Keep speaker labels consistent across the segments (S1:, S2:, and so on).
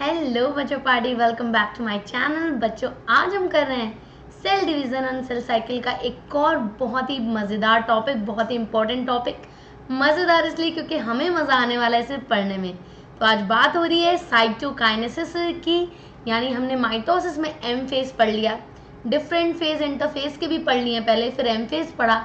S1: Hello बच्चों party, welcome back to my channel. बच्चों आज हम कर रहे हैं cell division and cell cycle का एक और बहुत ही मज़ेदार टॉपिक, बहुत ही इंपॉर्टेंट टॉपिक। मज़ेदार इसलिए क्योंकि हमें मज़ा आने वाला है इसे पढ़ने में। तो आज बात हो रही है साइटोकाइनेसिस की, यानी हमने माइटोसिस में एम फेज पढ़ लिया, डिफरेंट फेज इंटरफेज के भी पढ़ लिए पहले, फिर एम फेज पढ़ा।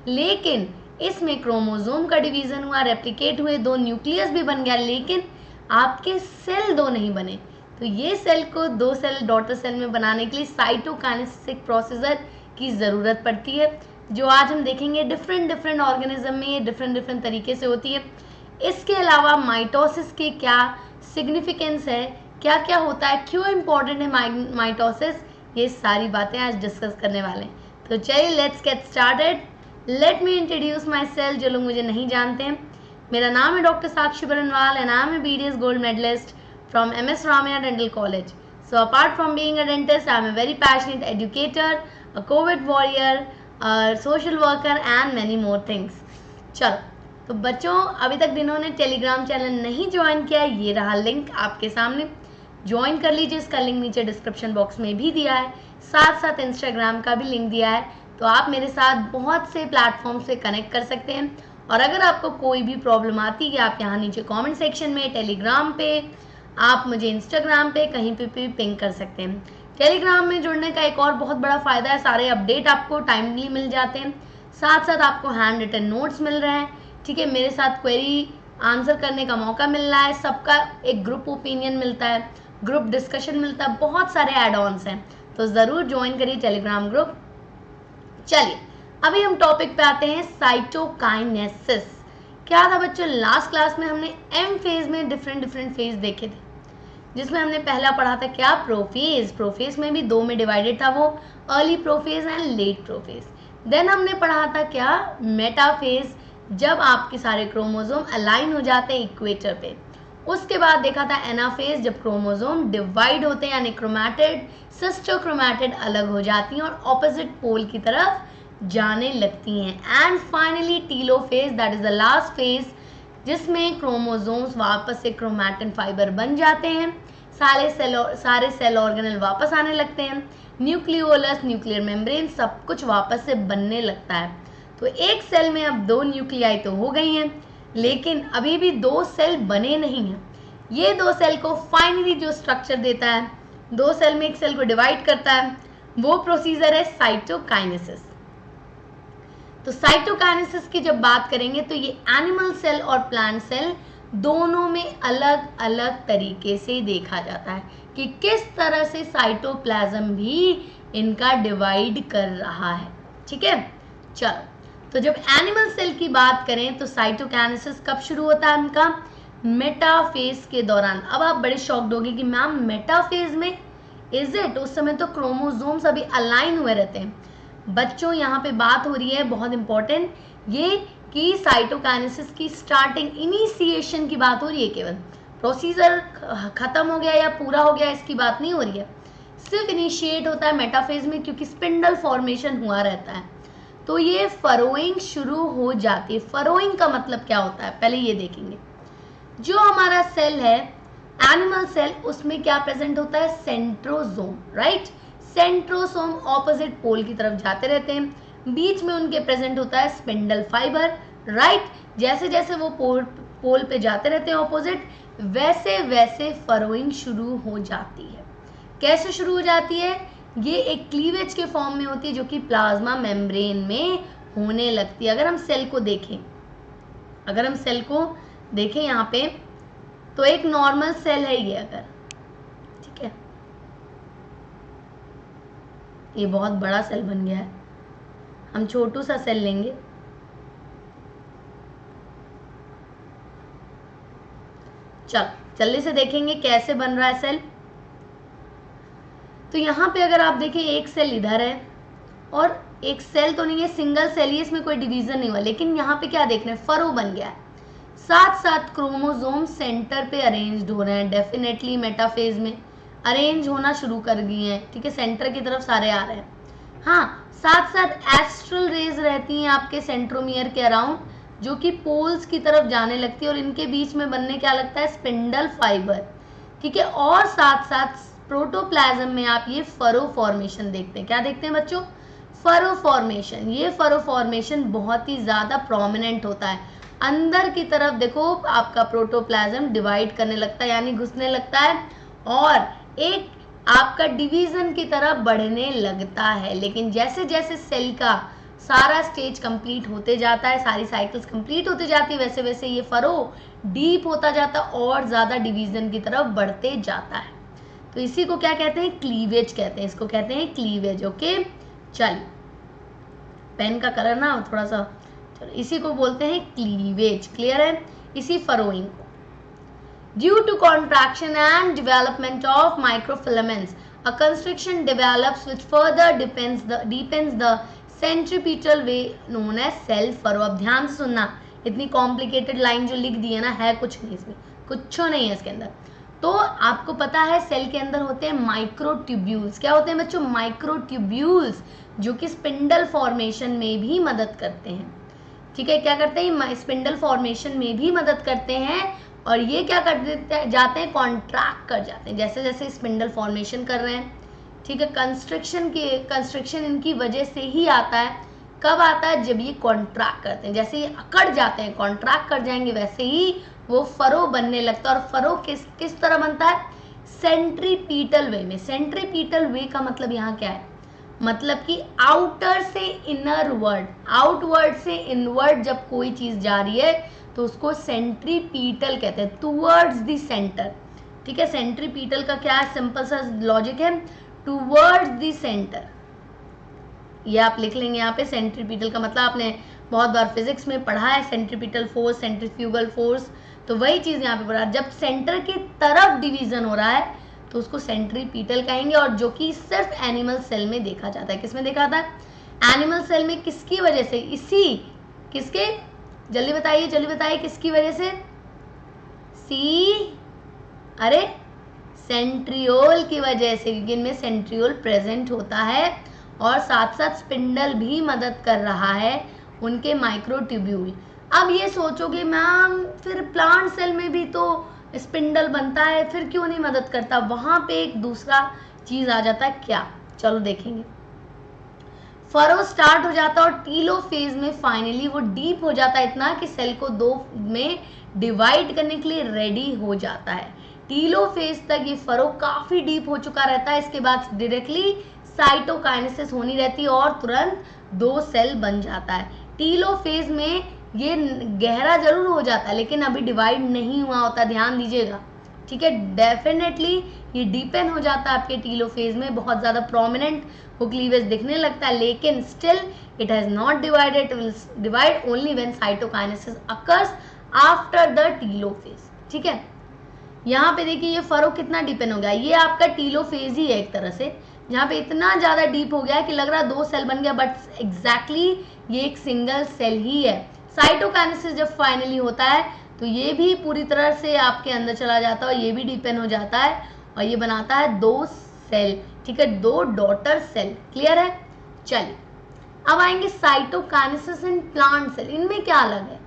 S1: लेकिन इसमें क्रोमोसोम का डिवीजन हुआ, रेप्लिकेट हुए, दो न्यूक्लियस भी बन गया, लेकिन आपके सेल दो नहीं बने। तो ये सेल को दो सेल डॉटर सेल में बनाने के लिए साइटोकाइनेसिस प्रोसीजर की ज़रूरत पड़ती है, जो आज हम देखेंगे। डिफरेंट ऑर्गेनिज्म में ये डिफरेंट तरीके से होती है। इसके अलावा माइटोसिस के क्या सिग्निफिकेंस है, क्या क्या होता है, क्यों इम्पोर्टेंट है माइटोसिस, ये सारी बातें आज डिस्कस करने वाले हैं। तो चलिए let's get started. Let me introduce myself, जो लोग मुझे नहीं जानते हैं। मेरा नाम है doctor Sakshi Baranwal and I am a BDS gold medalist from MS Ramaiah Dental College. So apart from being a dentist, I am a very passionate educator, a COVID warrior, a social worker and many more things. चलो तो बच्चों, अभी तक जिन्होंने Telegram channel नहीं join किया, ये रहा लिंक आपके सामने, ज्वाइन कर लीजिए। इसका लिंक नीचे डिस्क्रिप्शन बॉक्स में भी दिया है, साथ साथ इंस्टाग्राम का भी लिंक दिया है। तो आप मेरे साथ बहुत से प्लेटफॉर्म से कनेक्ट कर सकते हैं। और अगर आपको कोई भी प्रॉब्लम आती है, आप यहाँ नीचे कमेंट सेक्शन में, टेलीग्राम पे, आप मुझे इंस्टाग्राम पे कहीं पे भी पिंग कर सकते हैं। टेलीग्राम में जुड़ने का एक और बहुत बड़ा फ़ायदा है, सारे अपडेट आपको टाइमली मिल जाते हैं, साथ साथ आपको हैंड रिटन नोट्स मिल रहे हैं। ठीक है, मेरे साथ क्वेरी आंसर करने का मौका मिल रहा है, सबका एक ग्रुप ओपिनियन मिलता है, ग्रुप डिस्कशन मिलता है, बहुत सारे एड ऑन्स हैं। तो ज़रूर ज्वाइन करिए टेलीग्राम ग्रुप। चलिए अभी हम टॉपिक पे आते हैं, साइटोकाइनेसिस। क्या था बच्चों, लास्ट क्लास में हमने एम फेज में डिफरेंट फेज देखे थे, जिसमें हमने पहला पढ़ा था क्या, प्रोफेज। प्रोफेज में भी दो में डिवाइडेड था, वो early prophase and late prophase. Then हमने पढ़ा था क्या, मेटाफेज, जब आपके सारे क्रोमोसोम अलाइन हो जाते हैं इक्वेटर पे। उसके बाद देखा था एनाफेज, जब क्रोमोसोम डिवाइड होते हैं, यानी क्रोमैटिड सिस्टर क्रोमैटिड अलग हो जाती हैं और ऑपोजिट पोल की तरफ जाने लगती हैं। And finally telophase, that is the last phase, जिसमें क्रोमोसोम्स वापस से क्रोमैटिन फाइबर बन जाते हैं, सारे सेल ऑर्गेनल वापस आने लगते हैं, न्यूक्लियोलस, न्यूक्लियर मेम्ब्रेन, सब कुछ वापस से बनने लगता है। तो एक सेल में अब दो न्यूक्लियाई तो हो गई हैं, लेकिन अभी भी दो सेल बने नहीं हैं। ये दो सेल को फाइनली जो स्ट्रक्चर देता है, दो सेल में एक सेल को डिवाइड करता है, वो प्रोसीजर है साइटोकाइनेसिस। तो साइटोकाइनेसिस की जब बात करेंगे तो ये एनिमल सेल और प्लांट सेल दोनों में अलग अलग तरीके से देखा जाता है कि किस तरह से साइटोप्लाज्म भी इनका डिवाइड कर रहा है। ठीक है, चलो तो जब एनिमल सेल की बात करें तो साइटोकाइनेसिस कब शुरू होता है इनका, मेटाफेज के दौरान। अब आप बड़े शॉक्ड होंगे कि मैम मेटाफेज में इज इट, उस समय तो क्रोमोसोम्स अभी अलाइन हुए रहते हैं। बच्चों यहाँ पे बात हो रही है बहुत इंपॉर्टेंट, ये कि साइटोकाइनेसिस की स्टार्टिंग, इनिशिएशन की बात हो रही है। केवल प्रोसीजर खत्म हो गया या पूरा हो गया इसकी बात नहीं हो रही है, सिर्फ इनिशिएट होता है मेटाफेज में, क्योंकि स्पिंडल फॉर्मेशन हुआ रहता है। तो ये फरोइंग शुरू हो जाती है। फरोइंग का मतलब क्या होता है, पहले ये देखेंगे। जो हमारा सेल है एनिमल सेल, उसमें क्या प्रेजेंट होता है, centrosome, right. Centrosome opposite pole की तरफ जाते रहते हैं, बीच में उनके प्रेजेंट होता है स्पिंडल फाइबर, राइट। जैसे जैसे वो पोल पे जाते रहते हैं ऑपोजिट, वैसे वैसे फरोइंग शुरू हो जाती है। कैसे शुरू हो जाती है, ये एक क्लीवेज के फॉर्म में होती है, जो कि प्लाज्मा मेम्ब्रेन में होने लगती है। अगर हम सेल को देखें यहाँ पे, तो एक नॉर्मल सेल है ये, अगर ठीक है, ये बहुत बड़ा सेल बन गया है, हम छोटू सा सेल लेंगे। चलो जल्दी से देखेंगे कैसे बन रहा है सेल। तो यहाँ पे अगर आप देखें, एक सेल इधर है और एक सेल तो नहीं है, सिंगल सेल ही, इसमें कोई डिवीजन नहीं हुआ, लेकिन यहाँ पे क्या देख रहे हैं, फरो बन गया है। साथ साथ क्रोमोसोम सेंटर पे अरेंज्ड हो रहे हैं, डेफिनेटली मेटाफेज में अरेंज होना शुरू कर दिए हैं। ठीक है, सेंटर की तरफ सारे आ रहे हैं। हाँ, साथ साथ एस्ट्रल रेज रहती हैं आपके सेंट्रोमियर के अराउंड, जो कि पोल्स की तरफ जाने लगती है, और इनके बीच में बनने क्या लगता है, स्पिंडल फाइबर। ठीक है। और साथ साथ प्रोटोप्लाज्म में आप ये फरो फॉर्मेशन देखते हैं। क्या देखते हैं बच्चों? Furrow formation. ये फरो फॉर्मेशन बहुत ही ज्यादा प्रोमिनेंट होता है। अंदर की तरफ देखो आपका प्रोटोप्लाज्म डिवाइड करने लगता है, यानी घुसने लगता है और एक आपका डिवीजन की तरफ बढ़ने लगता है। लेकिन जैसे जैसे सेल का सारा स्टेज कंप्लीट होते जाता है, सारी साइकिल्स कंप्लीट होती जाती है, वैसे वैसे ये फरो डीप होता जाता है और ज्यादा डिवीजन की तरफ बढ़ते जाता है। तो इसी को क्या कहते हैं? क्लीवेज कहते हैं। इसको कहते हैं क्लीवेज। ओके, चलिए पेन का कलर ना थोड़ा सा, चलो इसी को बोलते हैं क्लीवेज। क्लियर है? इसी फरोइंग को due to contraction and development of microfilaments, a constriction develops which further deepens the centripetal way known as cell furrow। अब ध्यान से सुनना, इतनी कॉम्प्लिकेटेड लाइन जो लिख दी है ना, है कुछ नहीं इसमें, कुछ नहीं है इसके अंदर। तो आपको पता है सेल के अंदर होते हैं माइक्रोट्यूब्यूल्स। क्या होते हैं बच्चों? माइक्रोट्यूब्यूल्स, जो कि स्पिंडल फॉर्मेशन में भी मदद करते हैं। ठीक है, क्या करते हैं? स्पिंडल फॉर्मेशन में भी मदद करते हैं और ये क्या कर देते जाते हैं? कॉन्ट्रैक्ट कर जाते हैं जैसे जैसे स्पिंडल फॉर्मेशन कर रहे हैं। ठीक है, कंस्ट्रक्शन इनकी वजह से ही आता है। कब आता है? जब ये कॉन्ट्रैक्ट करते हैं। जैसे ये अकड़ जाते हैं, कॉन्ट्रैक्ट कर जाएंगे, वैसे ही वो फरो बनने लगता है। और फरो किस तरह बनता है? सेंट्रीपीटल वे में। सेंट्रीपीटल वे का मतलब यहाँ क्या है? मतलब कि आउटर से इनरवर्ड, आउटवर्ड से इनवर्ड जब कोई चीज जा रही है तो उसको सेंट्रीपीटल कहते हैं, टुवर्ड्स द सेंटर। ठीक है, सेंट्रीपीटल का क्या है? सिंपल सा लॉजिक है, टुवर्ड्स द सेंटर। ये आप लिख लेंगे यहाँ पे। सेंट्रीपीटल का मतलब आपने बहुत बार फिजिक्स में पढ़ा है, सेंट्रीपिटल फोर्स, सेंट्रीफ्यूगल फोर्स। तो वही चीज यहाँ पे पढ़ा। जब सेंटर की तरफ डिवीजन हो रहा है तो उसको सेंट्रीपीटल कहेंगे, और जो कि सिर्फ एनिमल सेल में देखा जाता है। किसमें देखा जाता है? एनिमल सेल में। किसकी वजह से? इसी किसके? जल्दी बताइए, जल्दी बताइए, किसकी वजह से? अरे सेंट्रियोल की वजह से, क्योंकि इनमें सेंट्रियोल प्रेजेंट होता है और साथ साथ स्पिंडल भी मदद कर रहा है, उनके माइक्रोट्यूब्यूल। अब ये सोचोगे मैम फिर प्लांट सेल में भी तो स्पिंडल बनता है, फिर क्यों नहीं मदद करता? वहां पे एक दूसरा चीज आ जाता है। क्या? चलो देखेंगे। फरो स्टार्ट हो जाता है और टीलोफेज में फाइनली वो डीप हो जाता है इतना कि सेल को दो में डिवाइड करने के लिए रेडी हो जाता है। टीलोफेज तक ये फरो काफी डीप हो चुका रहता है। इसके बाद डायरेक्टली साइटोकाइनेसिस होनी रहती है और तुरंत दो सेल बन जाता है। टीलोफेज में ये गहरा जरूर हो जाता है लेकिन अभी डिवाइड नहीं हुआ होता, ध्यान दीजिएगा। ठीक है, डेफिनेटली ये डीपेन हो जाता है आपके टीलोफेज में, बहुत ज्यादा प्रोमिनेंट वो क्लीवेज दिखने लगता है, लेकिन still it has not divided, will divide only when cytokinesis occurs after the telophase. ठीक है, यहाँ पे देखिए ये फरो कितना डीपेन हो गया। ये आपका टीलोफेज ही है एक तरह से, जहाँ पे इतना ज्यादा डीप हो गया कि लग रहा है दो सेल बन गया, बट एग्जैक्टली ये एक सिंगल सेल ही है। साइटोकाइनेसिस जब फाइनली होता है तो ये भी पूरी तरह से आपके अंदर चला जाता है और ये भी डिपेंड हो जाता है और ये बनाता है दो सेल। ठीक है, दो डॉटर सेल। क्लियर है? चलिए अब आएंगे साइटोकाइनेसिस इन प्लांट सेल। इनमें क्या अलग है?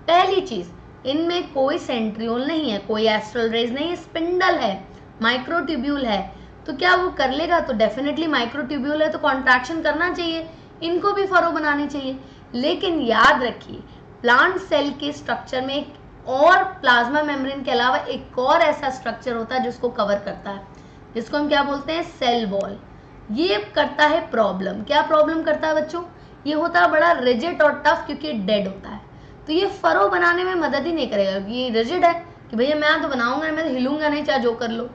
S1: पहली चीज, इनमें कोई सेंट्रियोल नहीं है, कोई एस्ट्रल रेज नहीं है, स्पिंडल है, माइक्रोट्यूब्यूल है। तो क्या वो कर लेगा? तो डेफिनेटली माइक्रोट्यूब्यूल है तो कॉन्ट्रैक्शन करना चाहिए, इनको भी फरो बनानी चाहिए। लेकिन याद रखिए प्लांट सेल के स्ट्रक्चर में एक और प्लाज्मा मेम्ब्रेन के अलावा एक और ऐसा स्ट्रक्चर होता है जिसको कवर करता है, जिसको हम क्या बोलते हैं? Cell wall. ये करता है प्रॉब्लम। क्या प्रॉब्लम करता है बच्चों? ये होता है बड़ा रिजिड और टफ, क्योंकि डेड होता है। तो ये फरो बनाने में मदद ही नहीं करेगा, ये रिजिड है कि भैया मैं तो बनाऊंगा, मैं तो हिलूंगा नहीं, चाहे जो कर लो।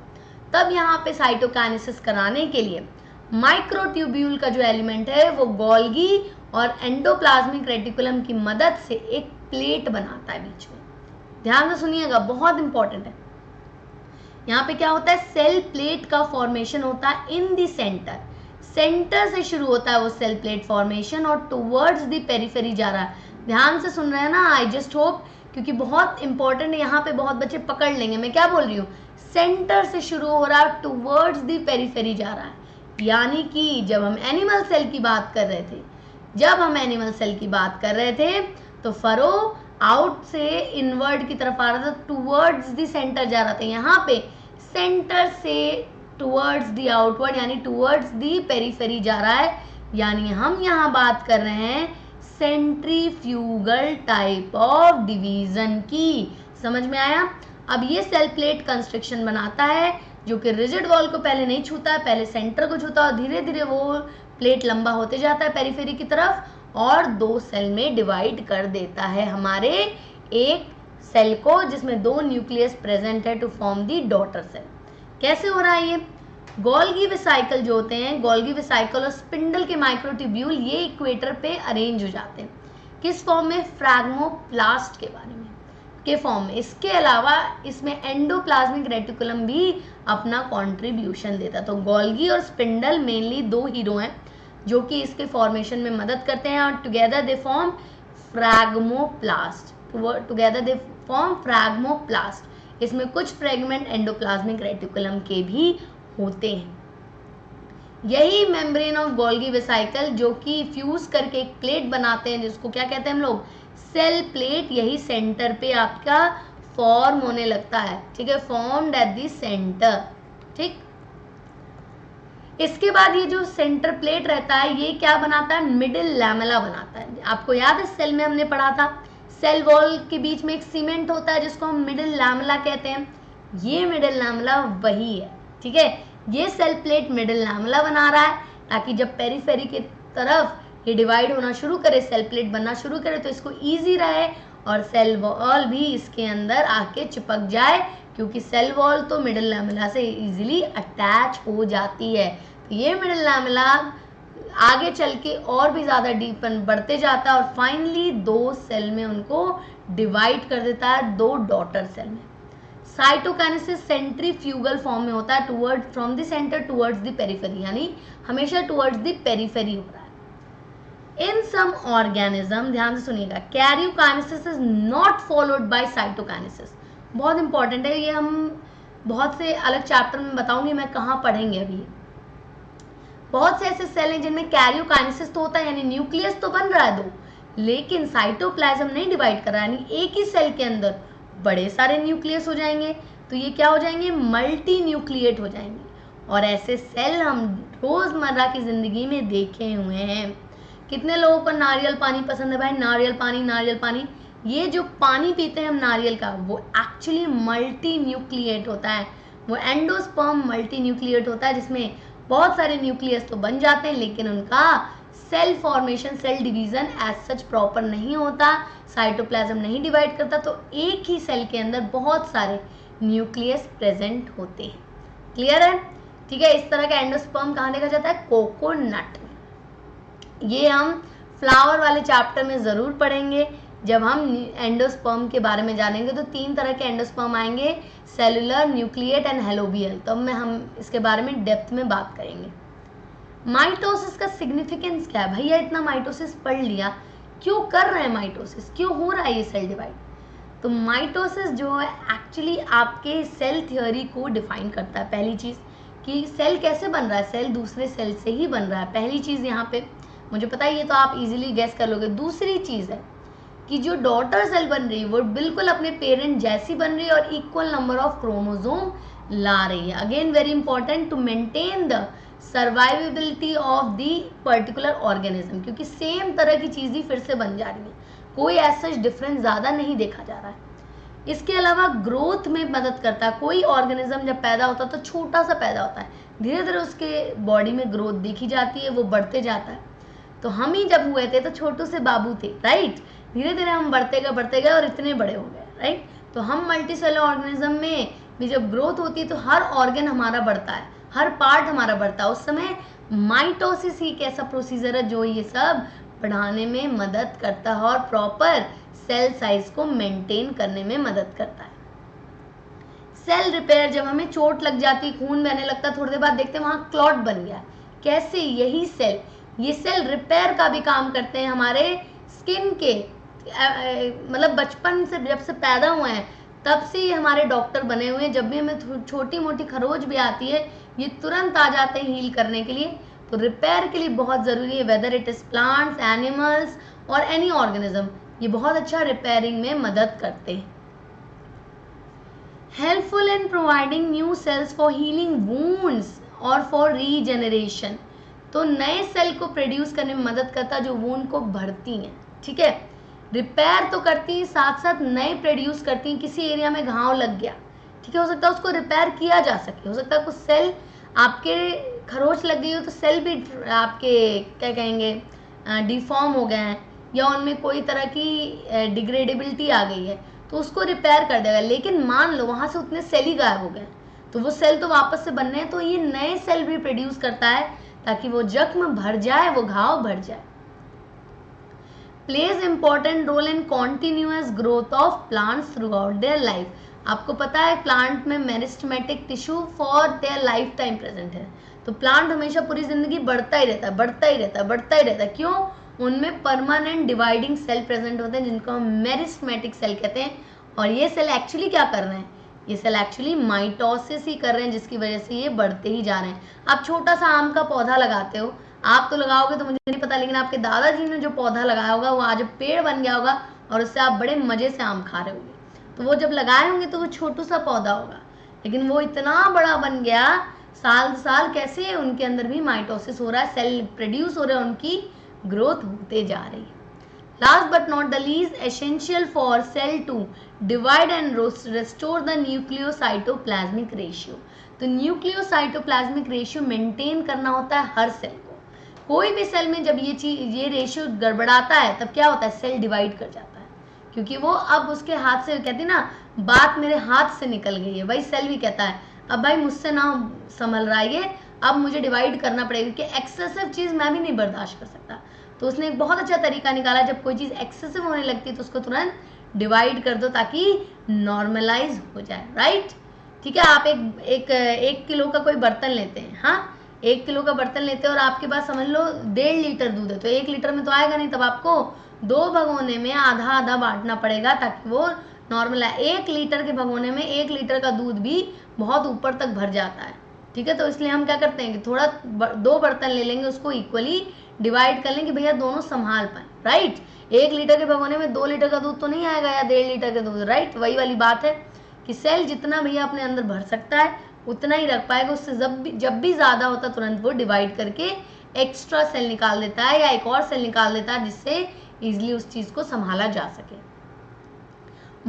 S1: तब यहाँ पे साइटोकाइनेसिस कराने के लिए माइक्रोट्यूब्यूल का जो एलिमेंट है वो गोल्गी और एंडोप्लाज्मिक रेटिकुलम की मदद से एक प्लेट बनाता है बीच में। ध्यान से सुनिएगा, बहुत इंपॉर्टेंट है। यहाँ पे क्या होता है? सेल प्लेट का फॉर्मेशन होता है इन द सेंटर। सेंटर से शुरू होता है वो सेल प्लेट फॉर्मेशन और टुवर्ड्स द पेरिफेरी जा रहा है। ध्यान से सुन रहे हैं ना? आई जस्ट होप, क्योंकि बहुत इंपॉर्टेंट है, यहाँ पे बहुत बच्चे पकड़ लेंगे। मैं क्या बोल रही हूँ? सेंटर से शुरू हो रहा है, टुवर्ड्स द पेरिफेरी जा रहा है। यानी कि जब हम एनिमल सेल की बात कर रहे थे, तो फरो आउट से इनवर्ड की तरफ आ रहा था, टुवर्ड्स द सेंटर जा रहा था। यहाँ पे सेंटर से टुवर्ड्स द आउटवर्ड यानी टुवर्ड्स द पेरिफेरी जा रहा है, यानी हम यहाँ बात कर रहे हैं सेंट्रीफ्यूगल टाइप ऑफ डिवीजन की। समझ में आया? अब ये सेल प्लेट कंस्ट्रक्शन बनाता है जो कि रिजिड वॉल को पहले नहीं छूता है, पहले सेंटर को छूता है और धीरे धीरे वो प्लेट लंबा होते जाता है पेरिफेरी की तरफ और 2 सेल में डिवाइड कर देता है हमारे एक सेल को, जिसमें 2 न्यूक्लियस प्रेजेंट है to form the daughter cell. कैसे हो रहा है ये? गोल्गी वेसिकल जो होते हैं, गोल्गी वेसिकल और स्पिंडल के माइक्रोट्यूब्यूल ये इक्वेटर पे अरेंज हो जाते हैं। किस फॉर्म में? फ्रैग्मोप्लास्ट के बारे में के फॉर्म में। इसके अलावा इसमें एंडोप्लाज्मिक रेटिकुलम भी अपना कंट्रीब्यूशन देता है। तो गोल्गी और स्पिंडल मेनली 2 हीरो हैं जो कि इसके फॉर्मेशन में मदद करते हैं और together they form phragmoplast. Together they form phragmoplast. इसमें कुछ फ्रेगमेंट एंडोप्लाज्मिक रेटिकुलम के भी होते हैं। यही मेम्ब्रेन ऑफ गोल्गी वेसिकल जो कि फ्यूज करके एक प्लेट बनाते हैं जिसको क्या कहते हैं हम लोग? Cell plate. यही सेंटर पे आपका फॉर्म होने लगता है, ठीक है, फॉर्म्ड एट द सेंटर। ठीक, इसके बाद ये जो सेंटर प्लेट रहता है ये क्या बनाता है? मिडिल लैमेला बनाता है। आपको याद है सेल में हमने पढ़ा था सेल वॉल के बीच में एक सीमेंट होता है जिसको हम मिडिल लैमेला कहते हैं। ये मिडिल लैमेला वही है, ठीक है। ये सेल प्लेट मिडिल लैमेला बना रहा है ताकि जब पेरिफेरी की तरफ ये डिवाइड होना शुरू करे, सेल प्लेट बनना शुरू करे तो इसको इजी रहे और सेल वॉल भी इसके अंदर आके चिपक जाए, क्योंकि सेल वॉल तो मिडिल लैमेला से इजीली अटैच हो जाती है। तो ये मिडिल लैमेला आगे चल के और भी ज़्यादा डीप बढ़ते जाता है और फाइनली 2 सेल में उनको डिवाइड कर देता है, 2 डॉटर सेल में। साइटोकाइनेसिस सेंट्रीफ्यूगल फॉर्म में होता है, toward from the centre towards the periphery, यानी हमेशा टुवर्ड्स द पेरिफेरी हो रहा है। इन सम ऑर्गेनिज्म, ध्यान से सुनिएगा, karyokinesis is not followed by cytokinesis. बहुत इंपॉर्टेंट है ये, हम बहुत से अलग चैप्टर में बताऊंगी मैं कहाँ पढ़ेंगे अभी। बहुत से ऐसे सेल हैं जिनमें कैरियोकाइनेसिस तो होता है, यानी न्यूक्लियस तो बन रहा है 2, लेकिन साइटोप्लाज्म नहीं डिवाइड कर रहा है, यानी एक ही सेल के अंदर बड़े सारे न्यूक्लियस हो जाएंगे। तो ये क्या हो जाएंगे? मल्टी न्यूक्लिएट हो जाएंगे। और ऐसे सेल हम रोजमर्रा की जिंदगी में देखे हुए हैं। कितने लोगों को नारियल पानी पसंद है भाई? नारियल पानी, नारियल पानी। ये जो पानी पीते हैं हम नारियल का, वो एक्चुअली मल्टी न्यूक्लिएट होता है। वो एंडोस्पर्म मल्टी न्यूक्लिएट होता है जिसमें बहुत सारे न्यूक्लियस तो बन जाते हैं, लेकिन उनका cell formation, cell division as such proper नहीं होता, साइटोप्लाज्म नहीं डिवाइड करता, तो एक ही सेल के अंदर बहुत सारे न्यूक्लियस प्रेजेंट होते हैं। क्लियर है? ठीक है। इस तरह का एंडोस्पर्म कहाँ देखा जाता है? कोकोनट में। ये हम फ्लावर वाले चैप्टर में ज़रूर पढ़ेंगे। जब हम एंडोस्पर्म के बारे में जानेंगे तो 3 तरह के एंडोस्पर्म आएंगे, सेलुलर, न्यूक्लिएट एंड हेलोबियल। तो हम इसके बारे में डेप्थ में बात करेंगे। माइटोसिस का सिग्निफिकेंस क्या है? भैया इतना माइटोसिस पढ़ लिया, क्यों कर रहे हैं माइटोसिस, क्यों हो रहा है ये सेल डिवाइड? तो माइटोसिस जो है एक्चुअली आपके सेल थ्योरी को डिफाइन करता है। पहली चीज़ कि सेल कैसे बन रहा है, सेल दूसरे सेल से ही बन रहा है। पहली चीज़ यहाँ पे मुझे पता है, ये तो आप इजीली गेस कर लोगे। दूसरी चीज़ है कि जो डॉटर सेल बन रही है वो बिल्कुल अपने पेरेंट जैसी बन रही है और इक्वल नंबर ऑफ क्रोमोसोम ला रही है। Again very important to maintain the survivability of the particular organism, क्योंकि सेम तरह की चीज़ ही फिर से बन जा रही है, कोई ऐसा डिफरेंस ज़्यादा नहीं देखा जा रहा है। इसके अलावा ग्रोथ में मदद करता है। कोई ऑर्गेनिज्म जब पैदा होता है तो छोटा सा पैदा होता है, धीरे धीरे उसके बॉडी में ग्रोथ देखी जाती है, वो बढ़ते जाता है। तो हम ही जब हुए थे तो छोटू से बाबू थे, राइट। धीरे धीरे हम बढ़ते गए और इतने बड़े हो गए, राइट। तो हम मल्टी सेलुलर ऑर्गेनिज्म में भी जब ग्रोथ होती है तो हर ऑर्गन हमारा बढ़ता है, हर पार्ट हमारा बढ़ता है। उस समय माइटोसिस ही एक ऐसा प्रोसीजर है जो ये सब बढ़ाने में मदद करता है और प्रॉपर सेल साइज को मेंटेन करने में मदद करता है। सेल रिपेयर, जब हमें चोट लग जाती, खून बहने लगता, थोड़ी देर बाद देखते हैं वहाँ क्लॉट बन गया। कैसे? यही सेल, ये सेल रिपेयर का भी काम करते हैं हमारे स्किन के। मतलब बचपन से जब से पैदा हुए हैं तब से ही हमारे डॉक्टर बने हुए हैं। जब भी हमें छोटी मोटी खरोच भी आती है ये तुरंत आ जाते हैं हील करने के लिए। तो रिपेयर के लिए बहुत ज़रूरी है, whether it is plants, animals और एनी ऑर्गेनिज्म, ये बहुत अच्छा रिपेयरिंग में मदद करते हैं। Helpful in providing new sales for healing wounds और फॉर रीजेनरेशन। तो नए सेल को प्रोड्यूस करने में मदद करता है जो वुंड को भरती हैं, ठीक है, रिपेयर तो करती हैं, साथ साथ नए प्रोड्यूस करती हैं। किसी एरिया में घाव लग गया, ठीक है, हो सकता है उसको रिपेयर किया जा सके, हो सकता है कुछ सेल आपके खरोच लग गई हो तो सेल भी आपके क्या कहेंगे डिफॉर्म हो गए हैं, या उनमें कोई तरह की डिग्रेडेबिलिटी आ गई है तो उसको रिपेयर कर देगा। लेकिन मान लो वहां से उतने सेल ही गायब हो गए तो वो सेल तो वापस से बनने हैं, तो ये नए सेल भी प्रोड्यूस करता है ताकि वो जख्म भर जाए, वो घाव भर जाए। Plays important role in continuous growth of plants throughout their life. आपको पता है प्लांट में meristematic tissue for their life time present है, तो प्लांट हमेशा पूरी जिंदगी बढ़ता ही रहता है, बढ़ता ही रहता है, बढ़ता ही रहता है। क्यों? उनमें परमानेंट डिवाइडिंग सेल प्रेजेंट होते हैं जिनको हम मेरिस्टेमेटिक सेल कहते हैं। और ये सेल एक्चुअली क्या कर रहे हैं? ये सेल एक्चुअली माइटोसिस ही कर रहे हैं, जिसकी वजह से ये बढ़ते ही जा रहे हैं। आप छोटा सा आम का पौधा लगाते हो, आप तो लगाओगे तो मुझे नहीं पता, लेकिन आपके दादाजी ने जो पौधा लगाया होगा वो आज पेड़ बन गया होगा और उससे आप बड़े मजे से आम खा रहे होंगे। तो वो जब लगाए होंगे तो वो छोटू सा पौधा होगा, लेकिन वो इतना बड़ा बन गया, साल साल कैसे उनके अंदर भी माइटोसिस हो रहा है, सेल प्रोड्यूस हो रहे हैं, उनकी ग्रोथ होते जा रही है। Last but not the least, essential for cell to divide and restore the nucleocytoplasmic ratio। तो न्यूक्लियोसाइटोप्लाज्मिक रेशियो मेंटेन करना होता है हर सेल को। कोई भी सेल में जब ये रेशियो गड़बड़ाता है तब क्या होता है? सेल डिवाइड कर जाता है, क्योंकि वो अब उसके हाथ से, कहती ना बात मेरे हाथ से निकल गई है, वही सेल भी कहता है अब भाई मुझसे ना संभल रहा है ये, अब मुझे डिवाइड करना पड़ेगा, क्योंकि एक्सेसिव चीज मैं भी नहीं बर्दाश्त कर सकता। तो उसने एक बहुत अच्छा तरीका निकाला, जब कोई चीज एक्सेसिव होने लगती है तो उसको तुरंत डिवाइड कर दो ताकि नॉर्मलाइज हो जाए, राइट? ठीक है, आप एक किलो का कोई बर्तन लेते हैं, हाँ, 1 किलो का बर्तन लेते हैं और आपके पास समझ लो 1.5 लीटर दूध है, तो 1 लीटर में तो आएगा नहीं, तब आपको 2 भगोने में आधा आधा बांटना पड़ेगा ताकि वो नॉर्मल है। 1 लीटर के भगोने में 1 लीटर का दूध भी बहुत ऊपर तक भर जाता है, ठीक है, तो इसलिए हम क्या करते हैं कि थोड़ा 2 बर्तन ले लेंगे, उसको इक्वली डिवाइड कर लेंगे, भैया दोनों संभाल पाए, राइट? 1 लीटर के भगोने में 2 लीटर का दूध तो नहीं आएगा, या 1.5 लीटर का दूध, राइट? वही वाली बात है कि सेल जितना भैया अपने अंदर भर सकता है उतना ही रख पाएगा, उससे जब भी ज्यादा होता है तुरंत वो डिवाइड करके एक्स्ट्रा सेल निकाल देता है या एक और सेल निकाल देता है, जिससे इजिली उस चीज को संभाला जा सके।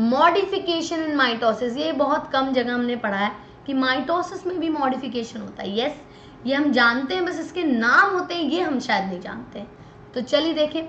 S1: मॉडिफिकेशन इन माइटोसिस, ये बहुत कम जगह हमने पढ़ा है कि माइटोसिस में भी मॉडिफिकेशन होता है। यस, ये हम जानते हैं, बस इसके नाम होते हैं ये हम शायद नहीं जानते हैं। तो चलिए देखें,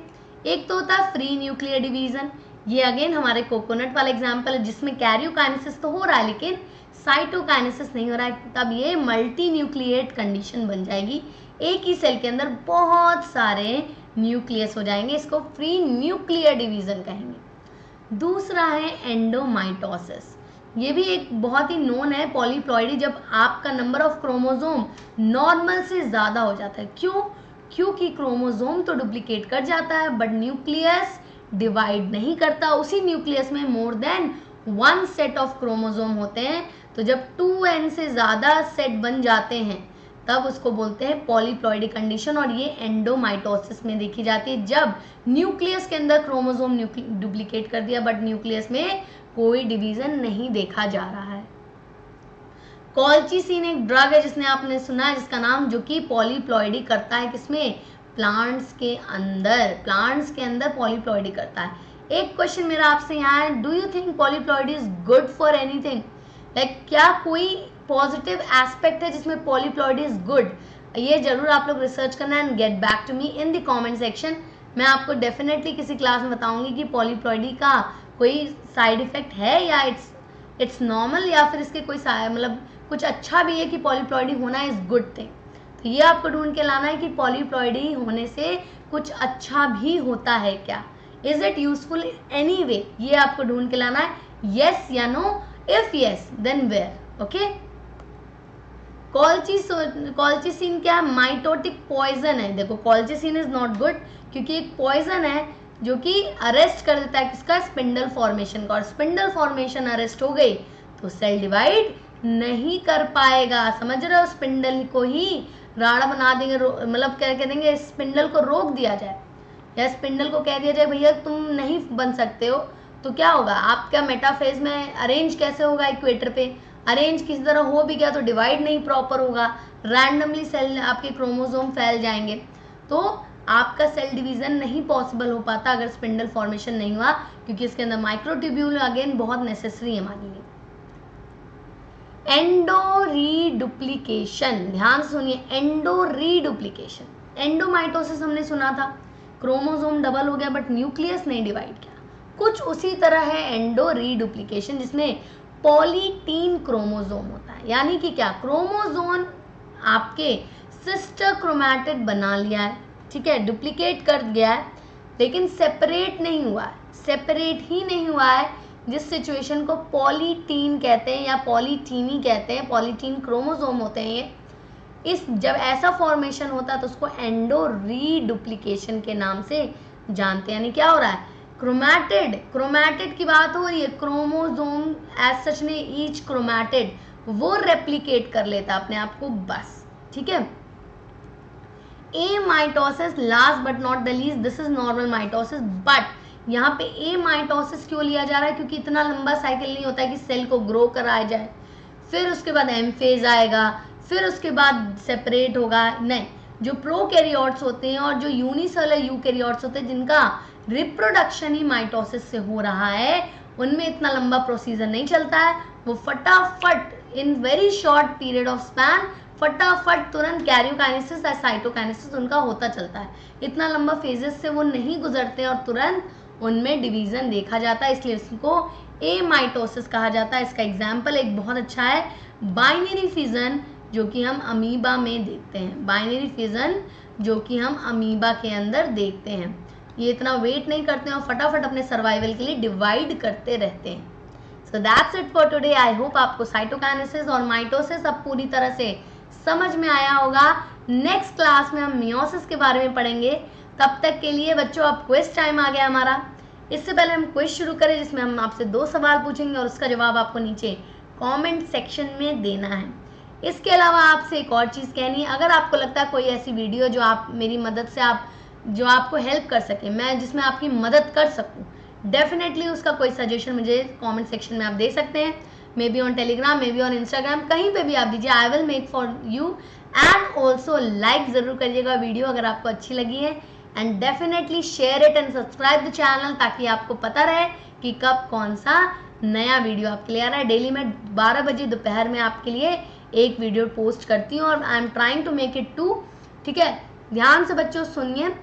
S1: एक तो होता है फ्री न्यूक्लियर डिवीजन, ये अगेन हमारे कोकोनट वाला एग्जांपल है जिसमें कैरियोकाइनेसिस तो हो रहा है लेकिन साइटोकाइनेसिस नहीं हो रहा है, तब ये मल्टी न्यूक्लिएट कंडीशन बन जाएगी, एक ही सेल के अंदर बहुत सारे न्यूक्लियस हो जाएंगे, इसको फ्री न्यूक्लियर डिवीजन कहेंगे। दूसरा है एंडोमाइटोसिस, ये भी एक बहुत ही नोन है पॉलीप्लॉइडी, जब आपका नंबर ऑफ क्रोमोसोम नॉर्मल से ज्यादा हो जाता है। क्यों? क्योंकि क्रोमोसोम तो डुप्लीकेट कर जाता है बट न्यूक्लियस डिवाइड नहीं करता, उसी न्यूक्लियस में more than 1 set of chromosome होते हैं, तो जब 2n से ज्यादा सेट बन जाते हैं तब उसको बोलते हैं पॉलीप्लॉइडी कंडीशन, और ये एंडोमाइटोसिस में देखी जाती है, जब न्यूक्लियस के अंदर क्रोमोसोम डुप्लीकेट कर दिया बट न्यूक्लियस में कोई डिवीजन नहीं देखा जा रहा है। कॉल्चिसिन एक ड्रग है जिसने आपने सुना है, जिसका नाम, जो कि पॉलीप्लॉइडी करता है, किसमें? प्लांट्स के अंदर पॉलीप्लॉइडी करता है। एक क्वेश्चन मेरा आपसे यहाँ है, do you think polyploidy is good for anything? Like क्या कोई पॉजिटिव एस्पेक्ट है जिसमें पॉलीप्लॉइडी इज गुड? ये जरूर आप लोग रिसर्च करना and get back to me in the comment section. मैं आपको डेफिनेटली किसी क्लास में बताऊंगी कि पॉलीप्लॉइडी का कोई साइड इफेक्ट है या इट्स नॉर्मल, या फिर इसके कोई मतलब कुछ अच्छा भी है कि पॉलीप्लॉइडी होना इज गुड थिंग। तो ये आपको ढूंढ के लाना है कि पॉलीप्लॉइडी होने से कुछ अच्छा भी होता है क्या, is it useful in any way, ये आपको ढूंढ के लाना है, यस या no, if yes then where. Okay, colchicine क्या है? माइटोटिक पॉइजन है। देखो कॉल्चिसिन इज नॉट गुड क्योंकि एक पॉइजन है जो कि अरेस्ट कर देता है किसका? स्पिंडल फॉर्मेशन का, और स्पिंडल फॉर्मेशन अरेस्ट हो गई तो सेल डिवाइड नहीं कर पाएगा, समझ रहे हो? स्पिंडल को ही राड़ा बना देंगे, मतलब क्या कह देंगे, स्पिंडल को रोक दिया जाए या स्पिंडल को कह दिया जाए भैया तुम नहीं बन सकते हो, तो क्या होगा, आपका मेटाफेज में अरेंज कैसे होगा, इक्वेटर पे अरेंज किसी तरह हो भी गया तो डिवाइड नहीं प्रॉपर होगा, रैंडमली सेल आपके क्रोमोसोम फैल जाएंगे, तो आपका सेल डिवीजन नहीं पॉसिबल हो पाता अगर स्पिंडल फॉर्मेशन नहीं हुआ, क्योंकि इसके अंदर माइक्रोट्यूब्यूल अगेन बहुत नेसेसरी है हमारे लिए। एंडो रीडुप्लीकेशन, ध्यान से सुनिए, एंडो रीडुप्लीकेशन। एंडोमाइटोसिस हमने सुना था, क्रोमोसोम डबल हो गया बट न्यूक्लियस नहीं डिवाइड किया, कुछ उसी तरह है एंडो रीडुप्लीकेशन, जिसमें पॉलीटीन क्रोमोसोम होता है, यानी कि क्या, क्रोमोसोम आपके सिस्टर क्रोमैटिड बना लिया है, ठीक है, डुप्लीकेट कर गया है, लेकिन सेपरेट नहीं हुआ है, सेपरेट ही नहीं हुआ है, जिस सिचुएशन को पॉलीटीन कहते हैं या पॉलीटीनी कहते हैं, पॉलीटीन क्रोमोसोम होते हैं ये। इस जब ऐसा फॉर्मेशन होता है तो उसको एंडो रीडुप्लीकेशन के नाम से जानते हैं। यानी क्या हो रहा है, क्रोमैटिड, क्रोमैटिड की बात हो रही है, क्रोमोसोम एज सच ने ईच क्रोमैटिड वो रेप्लिकेट कर लेता अपने आप को, बस, ठीक है। A mitosis last but not the least, this is normal mitosis, but यहाँ पे ए माइटोसिस क्यों लिया जा रहा है, क्योंकि इतना लंबा साइकिल नहीं होता है कि सेल को ग्रो कराया जाए, फिर उसके बाद एम फेज आएगा, फिर उसके बाद सेपरेट होगा, नहीं, जो प्रोकैरियोट्स होते हैं और जो यूनिसेलुलर यूकैरियोट्स होते हैं जिनका रिप्रोडक्शन ही माइटोसिस से हो रहा है, उनमें इतना लंबा प्रोसीजर नहीं चलता है, वो फटाफट in very short period of span फटाफट तुरंत कैरियोकाइनेसिस या साइटोकाइनेसिस उनका होता चलता है, इतना लंबा फेजेस से वो नहीं गुजरते और तुरंत उनमें डिवीजन देखा जाता है, इसलिए इसको ए माइटोसिस कहा जाता है। इसका एग्जाम्पल एक बहुत अच्छा है, बाइनरी फिजन, जो कि हम अमीबा में देखते हैं, बाइनरी फिजन जो कि हम अमीबा के अंदर देखते हैं। ये इतना वेट नहीं करते हैं और फटाफट अपने सर्वाइवल के लिए डिवाइड करते रहते हैं। So that's it for today. I hope आपको साइटोकाइनेसिस और माइटोसिस अब पूरी तरह से समझ में आया होगा। नेक्स्ट क्लास में हम मियोसिस के बारे में पढ़ेंगे। तब तक के लिए बच्चों अब क्विज टाइम आ गया हमारा। इससे पहले हम क्विज शुरू करें जिसमें हम आपसे 2 सवाल पूछेंगे और उसका जवाब आपको नीचे कमेंट सेक्शन में देना है। इसके अलावा आपसे एक और चीज़ कहनी है, अगर आपको लगता है कोई ऐसी वीडियो जो आप मेरी मदद से जो आपको हेल्प कर सके, मैं जिसमें आपकी मदद कर सकूं, डेफिनेटली उसका कोई सजेशन मुझे कमेंट सेक्शन में आप दे सकते हैं। May be on Telegram, may be on Instagram, कहीं पे भी आप दीजिए, I will make for you. And also like ज़रूर करिएगा वीडियो अगर आपको अच्छी लगी है, and definitely share it and subscribe the channel, ताकि आपको पता रहे कि कब कौन सा नया वीडियो आपके लिए आ रहा है। डेली मैं 12 बजे दोपहर में आपके लिए एक वीडियो पोस्ट करती हूँ और I am trying to make it 2, ठीक है। ध्यान से बच्चों सुनिए,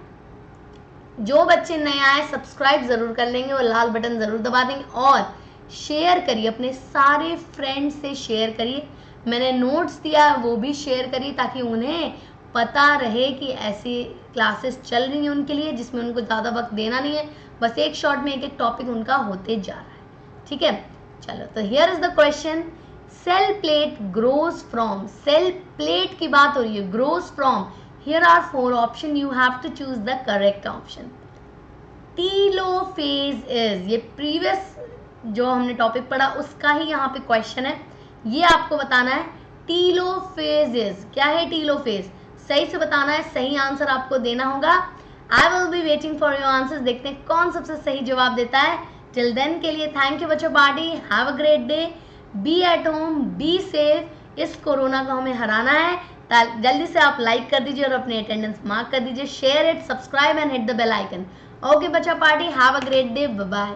S1: जो बच्चे नए आए सब्सक्राइब जरूर कर लेंगे और लाल बटन जरूर दबा देंगे, और शेयर करिए, अपने सारे फ्रेंड्स से शेयर करिए। मैंने नोट्स दिया वो भी शेयर करिए ताकि उन्हें पता रहे कि ऐसी क्लासेस चल रही हैं उनके लिए, जिसमें उनको ज़्यादा वक्त देना नहीं है, बस एक शॉर्ट में एक टॉपिक उनका होते जा रहा है, ठीक है। चलो, तो here is the question, cell plate grows from, cell plate की बात हो रही है, grows from, here are 4 option, you have to choose the correct option. Telophase is, ये प्रीवियस जो हमने टॉपिक पढ़ा उसका ही यहाँ पे क्वेश्चन है, ये आपको बताना है। टीलोफेज इज क्या है, टीलोफेज सही से बताना है, सही आंसर आपको देना होगा। I will be waiting for your answers, देखते हैं कौन सबसे सही जवाब देता है। टिल देन के लिए थैंक यू बच्चों, party, have a great day, be at home, be safe. इस कोरोना को हमें हराना है। जल्दी से आप लाइक कर दीजिए और अपने अटेंडेंस मार्क कर दीजिए, share it, subscribe and hit the bell icon. Okay बच्चा party, have a great day, bye bye.